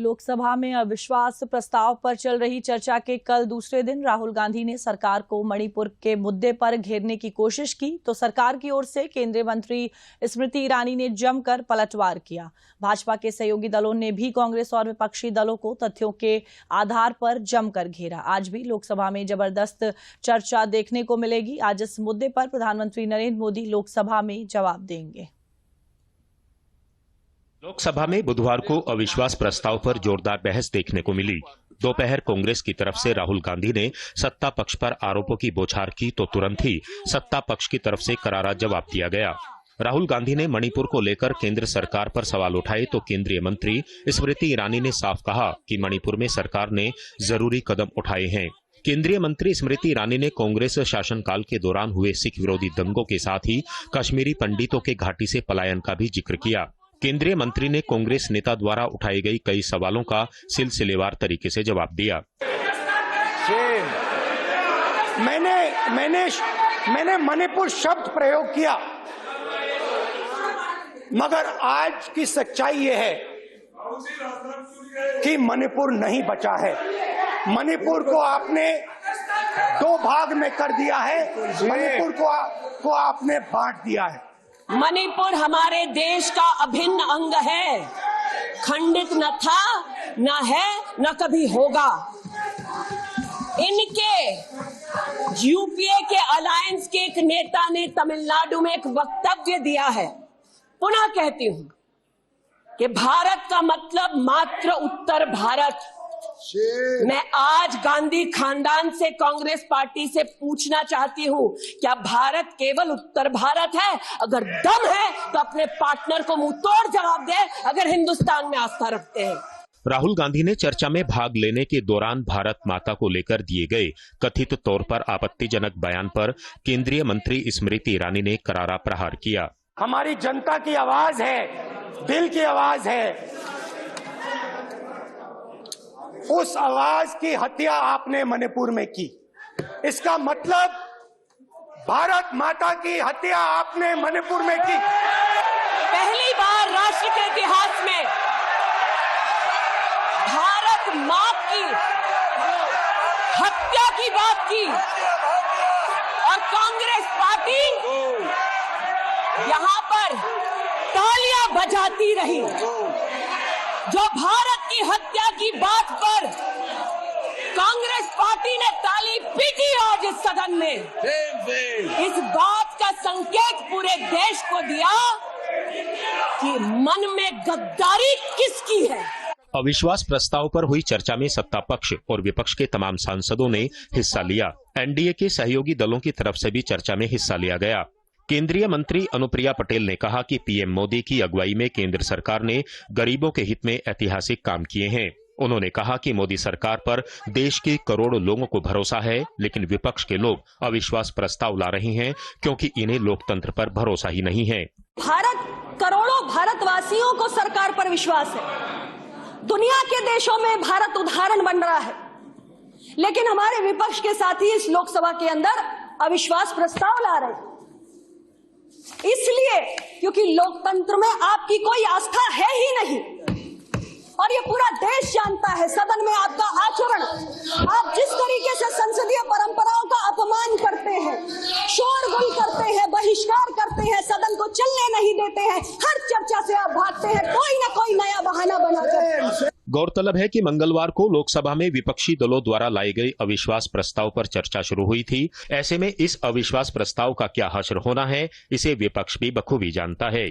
लोकसभा में अविश्वास प्रस्ताव पर चल रही चर्चा के कल दूसरे दिन राहुल गांधी ने सरकार को मणिपुर के मुद्दे पर घेरने की कोशिश की तो सरकार की ओर से केंद्रीय मंत्री स्मृति ईरानी ने जमकर पलटवार किया। भाजपा के सहयोगी दलों ने भी कांग्रेस और विपक्षी दलों को तथ्यों के आधार पर जमकर घेरा। आज भी लोकसभा में जबरदस्त चर्चा देखने को मिलेगी। आज इस मुद्दे पर प्रधानमंत्री नरेंद्र मोदी लोकसभा में जवाब देंगे। लोकसभा में बुधवार को अविश्वास प्रस्ताव पर जोरदार बहस देखने को मिली। दोपहर कांग्रेस की तरफ से राहुल गांधी ने सत्ता पक्ष पर आरोपों की बौछार की तो तुरंत ही सत्ता पक्ष की तरफ से करारा जवाब दिया गया। राहुल गांधी ने मणिपुर को लेकर केंद्र सरकार पर सवाल उठाए तो केंद्रीय मंत्री स्मृति ईरानी ने साफ कहा कि मणिपुर में सरकार ने जरूरी कदम उठाए हैं। केंद्रीय मंत्री स्मृति ईरानी ने कांग्रेस शासनकाल के दौरान हुए सिख विरोधी दंगों के साथ ही कश्मीरी पंडितों के घाटी से पलायन का भी जिक्र किया। केंद्रीय मंत्री ने कांग्रेस नेता द्वारा उठाई गई कई सवालों का सिलसिलेवार तरीके से जवाब दिया। मैंने मणिपुर शब्द प्रयोग किया, मगर आज की सच्चाई यह है कि मणिपुर नहीं बचा है। मणिपुर को आपने दो भाग में कर दिया है, मणिपुर को आपने बांट दिया है। मणिपुर हमारे देश का अभिन्न अंग है, खंडित न था, न है, न कभी होगा। इनके यूपीए के अलायंस के एक नेता ने तमिलनाडु में एक वक्तव्य दिया है। पुनः कहती हूं कि भारत का मतलब मात्र उत्तर भारत। मैं आज गांधी खानदान से, कांग्रेस पार्टी से पूछना चाहती हूं, क्या भारत केवल उत्तर भारत है? अगर दम है तो अपने पार्टनर को मुंह तोड़ जवाब दे, अगर हिंदुस्तान में आस्था रखते हैं। राहुल गांधी ने चर्चा में भाग लेने के दौरान भारत माता को लेकर दिए गए कथित तौर पर आपत्तिजनक बयान पर केंद्रीय मंत्री स्मृति ईरानी ने करारा प्रहार किया। हमारी जनता की आवाज है, दिल की आवाज है, उस आवाज की हत्या आपने मणिपुर में की। इसका मतलब भारत माता की हत्या आपने मणिपुर में की। पहली बार राष्ट्र के इतिहास में भारत मां की हत्या की बात की और कांग्रेस पार्टी यहां पर तालियां बजाती रही। जो भारत की हत्या की बात पर कांग्रेस पार्टी ने ताली पीटी आज इस सदन में, इस बात का संकेत पूरे देश को दिया कि मन में गद्दारी किसकी है। अविश्वास प्रस्ताव पर हुई चर्चा में सत्ता पक्ष और विपक्ष के तमाम सांसदों ने हिस्सा लिया। एनडीए के सहयोगी दलों की तरफ से भी चर्चा में हिस्सा लिया गया। केंद्रीय मंत्री अनुप्रिया पटेल ने कहा कि पीएम मोदी की अगुवाई में केंद्र सरकार ने गरीबों के हित में ऐतिहासिक काम किए हैं। उन्होंने कहा कि मोदी सरकार पर देश के करोड़ों लोगों को भरोसा है, लेकिन विपक्ष के लोग अविश्वास प्रस्ताव ला रहे हैं क्योंकि इन्हें लोकतंत्र पर भरोसा ही नहीं है। करोड़ों भारतवासियों को सरकार पर विश्वास है। दुनिया के देशों में भारत उदाहरण बन रहा है, लेकिन हमारे विपक्ष के साथी इस लोकसभा के अंदर अविश्वास प्रस्ताव ला रहे हैं। इसलिए क्योंकि लोकतंत्र में आपकी कोई आस्था है ही नहीं, और ये पूरा देश जानता है। सदन में आपका आचरण, आप जिस तरीके से संसदीय परंपराओं का अपमान करते हैं, शोरगुल करते हैं, बहिष्कार करते हैं, सदन को चलने नहीं देते हैं, हर चर्चा से आप भागते हैं कोई ना कोई नया बहाना बनाकर। गौरतलब है कि मंगलवार को लोकसभा में विपक्षी दलों द्वारा लाई गई अविश्वास प्रस्ताव पर चर्चा शुरू हुई थी। ऐसे में इस अविश्वास प्रस्ताव का क्या हश्र होना है, इसे विपक्ष भी बखूबी जानता है।